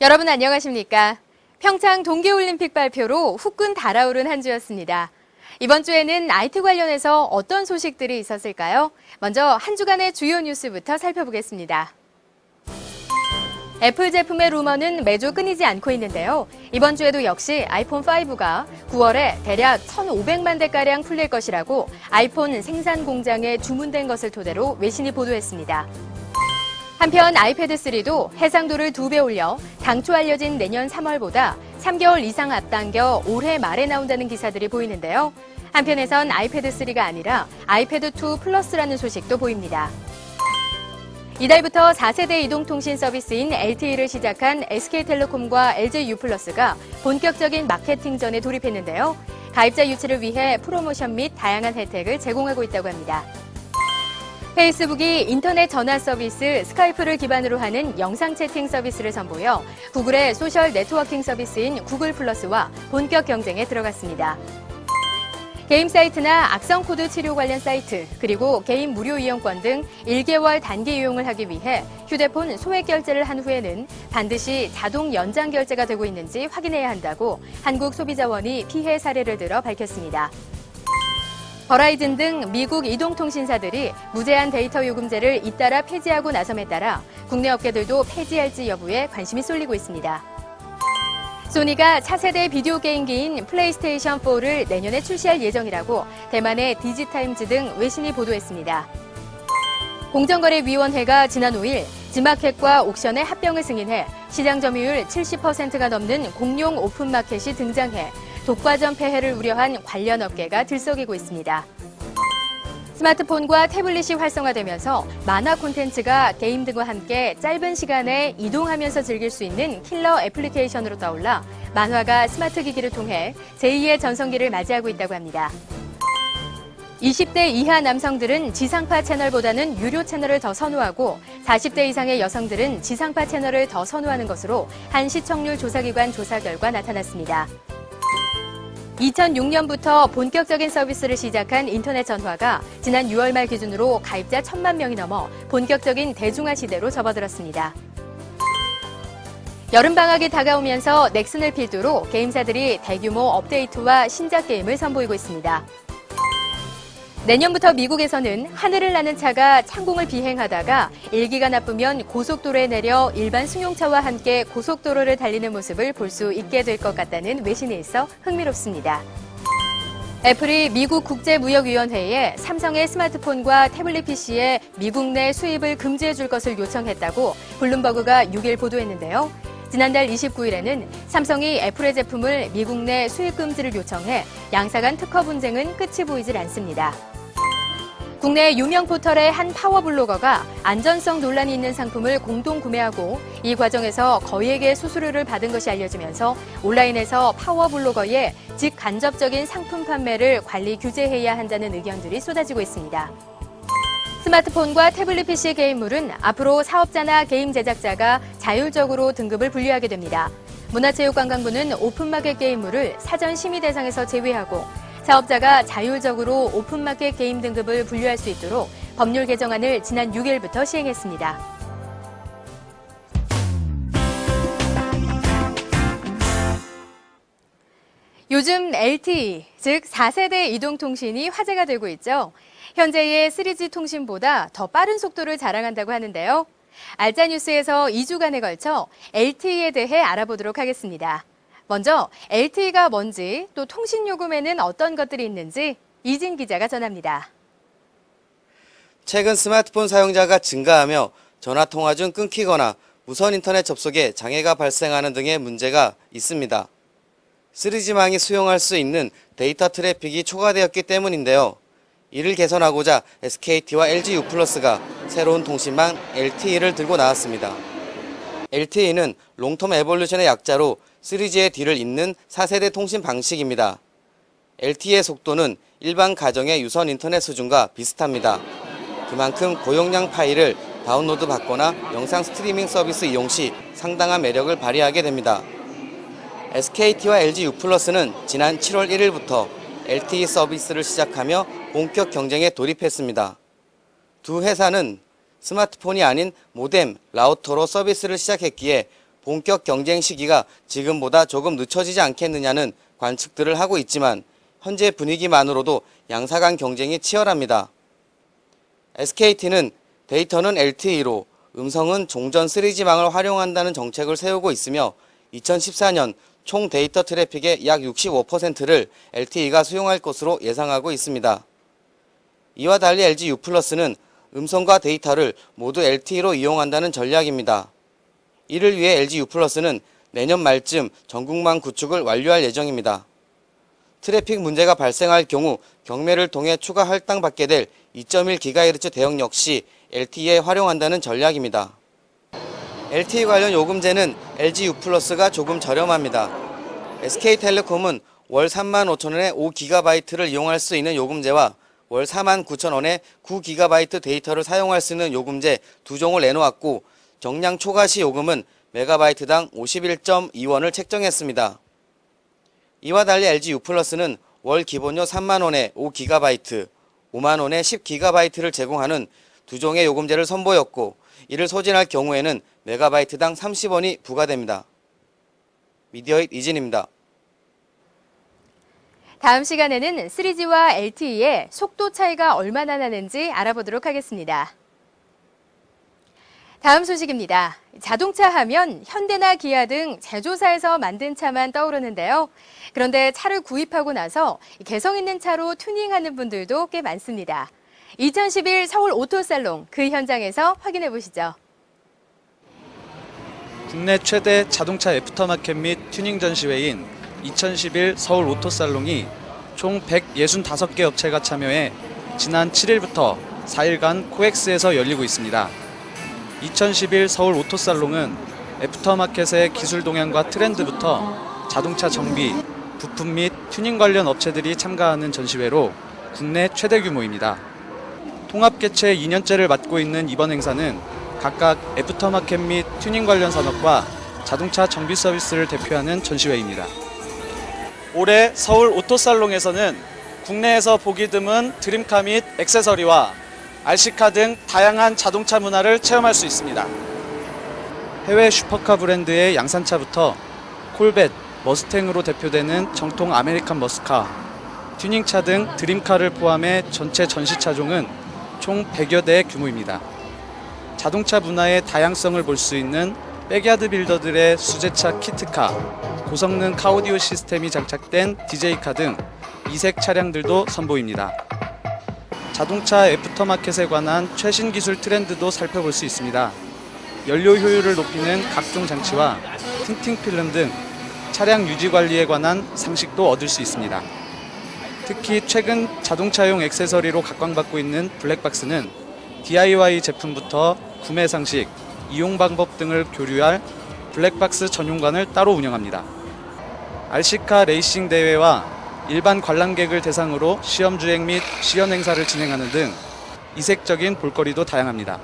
여러분 안녕하십니까? 평창 동계올림픽 발표로 후끈 달아오른 한 주였습니다. 이번 주에는 IT 관련해서 어떤 소식들이 있었을까요? 먼저 한 주간의 주요 뉴스부터 살펴보겠습니다. 애플 제품의 루머는 매주 끊이지 않고 있는데요. 이번 주에도 역시 아이폰 5가 9월에 대략 1,500만 대가량 풀릴 것이라고 아이폰 생산 공장에 주문된 것을 토대로 외신이 보도했습니다. 한편 아이패드3도 해상도를 2배 올려 당초 알려진 내년 3월보다 3개월 이상 앞당겨 올해 말에 나온다는 기사들이 보이는데요. 한편에선 아이패드3가 아니라 아이패드2 플러스라는 소식도 보입니다. 이달부터 4세대 이동통신 서비스인 LTE를 시작한 SK텔레콤과 LG유플러스가 본격적인 마케팅전에 돌입했는데요. 가입자 유치를 위해 프로모션 및 다양한 혜택을 제공하고 있다고 합니다. 페이스북이 인터넷 전화 서비스 스카이프를 기반으로 하는 영상 채팅 서비스를 선보여 구글의 소셜 네트워킹 서비스인 구글 플러스와 본격 경쟁에 들어갔습니다. 게임 사이트나 악성 코드 치료 관련 사이트, 그리고 게임 무료 이용권 등 1개월 단기 이용을 하기 위해 휴대폰 소액 결제를 한 후에는 반드시 자동 연장 결제가 되고 있는지 확인해야 한다고 한국소비자원이 피해 사례를 들어 밝혔습니다. 버라이즌 등 미국 이동통신사들이 무제한 데이터 요금제를 잇따라 폐지하고 나섬에 따라 국내 업계들도 폐지할지 여부에 관심이 쏠리고 있습니다. 소니가 차세대 비디오 게임기인 플레이스테이션 4를 내년에 출시할 예정이라고 대만의 디지타임즈 등 외신이 보도했습니다. 공정거래위원회가 지난 5일 지마켓과 옥션의 합병을 승인해 시장 점유율 70%가 넘는 공룡 오픈마켓이 등장해 독과점 폐해를 우려한 관련 업계가 들썩이고 있습니다. 스마트폰과 태블릿이 활성화되면서 만화 콘텐츠가 게임 등과 함께 짧은 시간에 이동하면서 즐길 수 있는 킬러 애플리케이션으로 떠올라 만화가 스마트 기기를 통해 제2의 전성기를 맞이하고 있다고 합니다. 20대 이하 남성들은 지상파 채널보다는 유료 채널을 더 선호하고 40대 이상의 여성들은 지상파 채널을 더 선호하는 것으로 한 시청률 조사기관 조사 결과 나타났습니다. 2006년부터 본격적인 서비스를 시작한 인터넷 전화가 지난 6월 말 기준으로 가입자 1,000만 명이 넘어 본격적인 대중화 시대로 접어들었습니다. 여름방학이 다가오면서 넥슨을 필두로 게임사들이 대규모 업데이트와 신작 게임을 선보이고 있습니다. 내년부터 미국에서는 하늘을 나는 차가 창공을 비행하다가 일기가 나쁘면 고속도로에 내려 일반 승용차와 함께 고속도로를 달리는 모습을 볼 수 있게 될 것 같다는 외신이 있어 흥미롭습니다. 애플이 미국 국제무역위원회에 삼성의 스마트폰과 태블릿 PC의 미국 내 수입을 금지해 줄 것을 요청했다고 블룸버그가 6일 보도했는데요. 지난달 29일에는 삼성이 애플의 제품을 미국 내 수입 금지를 요청해 양사 간 특허 분쟁은 끝이 보이질 않습니다. 국내 유명 포털의 한 파워블로거가 안전성 논란이 있는 상품을 공동 구매하고 이 과정에서 거액의 수수료를 받은 것이 알려지면서 온라인에서 파워블로거의 직간접적인 상품 판매를 관리 규제해야 한다는 의견들이 쏟아지고 있습니다. 스마트폰과 태블릿 PC 게임물은 앞으로 사업자나 게임 제작자가 자율적으로 등급을 분류하게 됩니다. 문화체육관광부는 오픈마켓 게임물을 사전 심의 대상에서 제외하고 사업자가 자율적으로 오픈마켓 게임 등급을 분류할 수 있도록 법률 개정안을 지난 6일부터 시행했습니다. 요즘 LTE, 즉 4세대 이동통신이 화제가 되고 있죠. 현재의 3G 통신보다 더 빠른 속도를 자랑한다고 하는데요. 알짜뉴스에서 2주간에 걸쳐 LTE에 대해 알아보도록 하겠습니다. 먼저 LTE가 뭔지, 또 통신요금에는 어떤 것들이 있는지 이진 기자가 전합니다. 최근 스마트폰 사용자가 증가하며 전화통화 중 끊기거나 무선 인터넷 접속에 장애가 발생하는 등의 문제가 있습니다. 3G망이 수용할 수 있는 데이터 트래픽이 초과되었기 때문인데요. 이를 개선하고자 SKT와 LG유플러스가 새로운 통신망 LTE를 들고 나왔습니다. LTE는 롱텀 에볼루션의 약자로 3G의 뒤를 잇는 4세대 통신 방식입니다. LTE의 속도는 일반 가정의 유선 인터넷 수준과 비슷합니다. 그만큼 고용량 파일을 다운로드 받거나 영상 스트리밍 서비스 이용 시 상당한 매력을 발휘하게 됩니다. SKT와 LG유플러스는 지난 7월 1일부터 LTE 서비스를 시작하며 본격 경쟁에 돌입했습니다. 두 회사는 스마트폰이 아닌 모뎀, 라우터로 서비스를 시작했기에 본격 경쟁 시기가 지금보다 조금 늦춰지지 않겠느냐는 관측들을 하고 있지만 현재 분위기만으로도 양사 간 경쟁이 치열합니다. SKT는 데이터는 LTE로 음성은 종전 3G망을 활용한다는 정책을 세우고 있으며 2014년 총 데이터 트래픽의 약 65%를 LTE가 수용할 것으로 예상하고 있습니다. 이와 달리 LG U+는 음성과 데이터를 모두 LTE로 이용한다는 전략입니다. 이를 위해 LG U+는 내년 말쯤 전국망 구축을 완료할 예정입니다. 트래픽 문제가 발생할 경우 경매를 통해 추가 할당받게 될 2.1GHz 대역 역시 LTE에 활용한다는 전략입니다. LTE 관련 요금제는 LG U+가 조금 저렴합니다. SK텔레콤은 월 35,000원에 5GB를 이용할 수 있는 요금제와 월 49,000원에 9GB 데이터를 사용할 수 있는 요금제 두 종을 내놓았고 정량 초과시 요금은 메가바이트당 51.2원을 책정했습니다. 이와 달리 LG U+는 월 기본료 3만원에 5GB, 5만원에 10GB를 제공하는 두 종의 요금제를 선보였고 이를 소진할 경우에는 메가바이트당 30원이 부과됩니다. 미디어잇 이진입니다. 다음 시간에는 3G와 LTE의 속도 차이가 얼마나 나는지 알아보도록 하겠습니다. 다음 소식입니다. 자동차 하면 현대나 기아 등 제조사에서 만든 차만 떠오르는데요. 그런데 차를 구입하고 나서 개성 있는 차로 튜닝하는 분들도 꽤 많습니다. 2011 서울 오토살롱 그 현장에서 확인해 보시죠. 국내 최대 자동차 애프터마켓 및 튜닝 전시회인 2011 서울 오토살롱이 총 165개 업체가 참여해 지난 7일부터 4일간 코엑스에서 열리고 있습니다. 2011 서울 오토살롱은 애프터마켓의 기술 동향과 트렌드부터 자동차 정비, 부품 및 튜닝 관련 업체들이 참가하는 전시회로 국내 최대 규모입니다. 통합 개최 2년째를 맡고 있는 이번 행사는 각각 애프터마켓 및 튜닝 관련 산업과 자동차 정비 서비스를 대표하는 전시회입니다. 올해 서울 오토살롱에서는 국내에서 보기 드문 드림카 및 액세서리와 RC카 등 다양한 자동차 문화를 체험할 수 있습니다. 해외 슈퍼카 브랜드의 양산차부터 콜벳, 머스탱으로 대표되는 정통 아메리칸 머스카, 튜닝차 등 드림카를 포함해 전체 전시차종은 총 100여 대 규모입니다. 자동차 문화의 다양성을 볼 수 있는 백야드 빌더들의 수제차 키트카, 고성능 카오디오 시스템이 장착된 DJ카 등 이색 차량들도 선보입니다. 자동차 애프터마켓에 관한 최신 기술 트렌드도 살펴볼 수 있습니다. 연료 효율을 높이는 각종 장치와 틴팅 필름 등 차량 유지 관리에 관한 상식도 얻을 수 있습니다. 특히 최근 자동차용 액세서리로 각광받고 있는 블랙박스는 DIY 제품부터 구매 상식, 이용 방법 등을 교류할 블랙박스 전용관을 따로 운영합니다. RC카 레이싱 대회와 일반 관람객을 대상으로 시험주행 및 시연 행사를 진행하는 등 이색적인 볼거리도 다양합니다.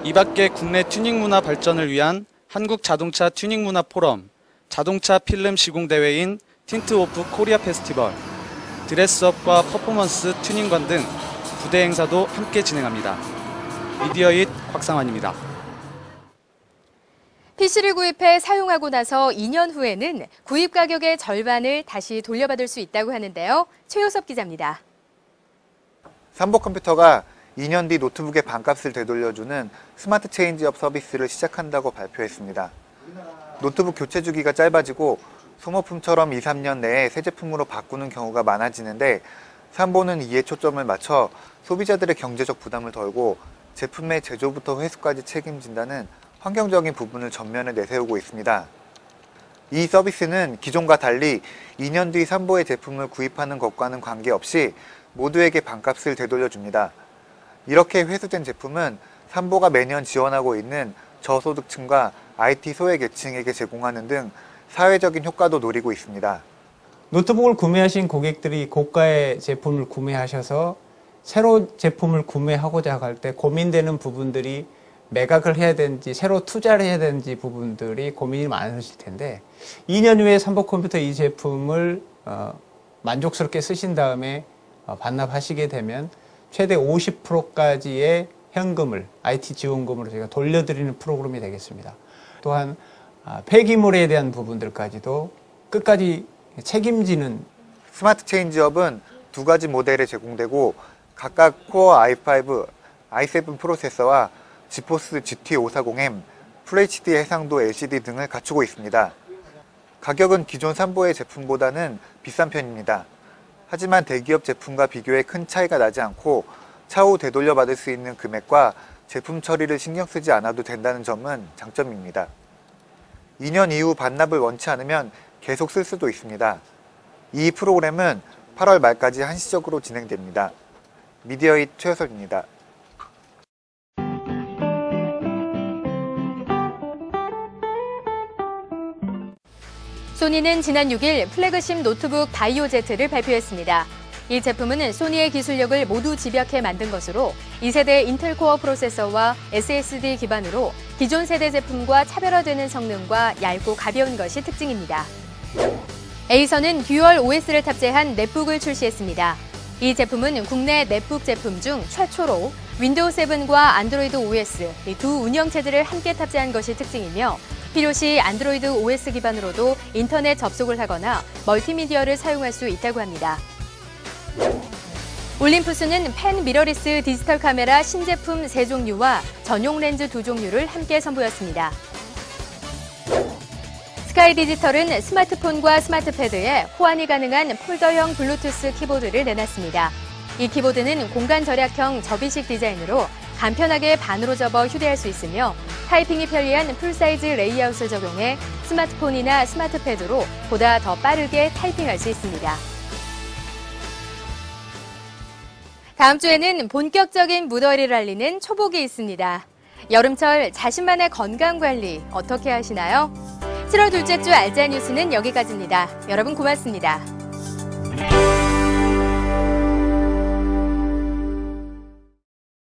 이 밖에 국내 튜닝 문화 발전을 위한 한국 자동차 튜닝 문화 포럼, 자동차 필름 시공 대회인 틴트 오프 코리아 페스티벌, 드레스업과 퍼포먼스 튜닝관 등 부대 행사도 함께 진행합니다. 미디어잇 곽상환입니다. PC를 구입해 사용하고 나서 2년 후에는 구입 가격의 절반을 다시 돌려받을 수 있다고 하는데요. 최효섭 기자입니다. 삼보컴퓨터가 2년 뒤 노트북의 반값을 되돌려주는 스마트 체인지업 서비스를 시작한다고 발표했습니다. 노트북 교체 주기가 짧아지고 소모품처럼 2, 3년 내에 새 제품으로 바꾸는 경우가 많아지는데 삼보는 이에 초점을 맞춰 소비자들의 경제적 부담을 덜고 제품의 제조부터 회수까지 책임진다는 환경적인 부분을 전면에 내세우고 있습니다. 이 서비스는 기존과 달리 2년 뒤 삼보의 제품을 구입하는 것과는 관계없이 모두에게 반값을 되돌려줍니다. 이렇게 회수된 제품은 삼보가 매년 지원하고 있는 저소득층과 IT 소외계층에게 제공하는 등 사회적인 효과도 노리고 있습니다. 노트북을 구매하신 고객들이 고가의 제품을 구매하셔서 새로 제품을 구매하고자 할 때 고민되는 부분들이 매각을 해야 되는지 새로 투자를 해야 되는지 부분들이 고민이 많으실 텐데 2년 후에 삼보컴퓨터 이 제품을 만족스럽게 쓰신 다음에 반납하시게 되면 최대 50%까지의 현금을 IT 지원금으로 저희가 돌려드리는 프로그램이 되겠습니다. 또한 폐기물에 대한 부분들까지도 끝까지 책임지는 스마트 체인지업은 두 가지 모델에 제공되고 각각 코어 i5, i7 프로세서와 지포스 GT540M, FHD 해상도 LCD 등을 갖추고 있습니다. 가격은 기존 삼보의 제품보다는 비싼 편입니다. 하지만 대기업 제품과 비교해 큰 차이가 나지 않고 차후 되돌려 받을 수 있는 금액과 제품 처리를 신경 쓰지 않아도 된다는 점은 장점입니다. 2년 이후 반납을 원치 않으면 계속 쓸 수도 있습니다. 이 프로그램은 8월 말까지 한시적으로 진행됩니다. 미디어잇 최효석입니다. 소니는 지난 6일 플래그십 노트북 바이오 Z를 발표했습니다. 이 제품은 소니의 기술력을 모두 집약해 만든 것으로 2세대 인텔 코어 프로세서와 SSD 기반으로 기존 세대 제품과 차별화되는 성능과 얇고 가벼운 것이 특징입니다. 에이서는 듀얼 OS를 탑재한 넷북을 출시했습니다. 이 제품은 국내 넷북 제품 중 최초로 윈도우 7과 안드로이드 OS 두 운영체제를 함께 탑재한 것이 특징이며 필요시 안드로이드 OS 기반으로도 인터넷 접속을 하거나 멀티미디어를 사용할 수 있다고 합니다. 올림푸스는 펜 미러리스 디지털 카메라 신제품 3종류와 전용 렌즈 2종류를 함께 선보였습니다. 스카이 디지털은 스마트폰과 스마트패드에 호환이 가능한 폴더형 블루투스 키보드를 내놨습니다. 이 키보드는 공간 절약형 접이식 디자인으로 간편하게 반으로 접어 휴대할 수 있으며 타이핑이 편리한 풀사이즈 레이아웃을 적용해 스마트폰이나 스마트패드로 보다 더 빠르게 타이핑할 수 있습니다. 다음 주에는 본격적인 무더위를 알리는 초복이 있습니다. 여름철 자신만의 건강관리 어떻게 하시나요? 7월 둘째 주 알짜 뉴스는 여기까지입니다. 여러분 고맙습니다.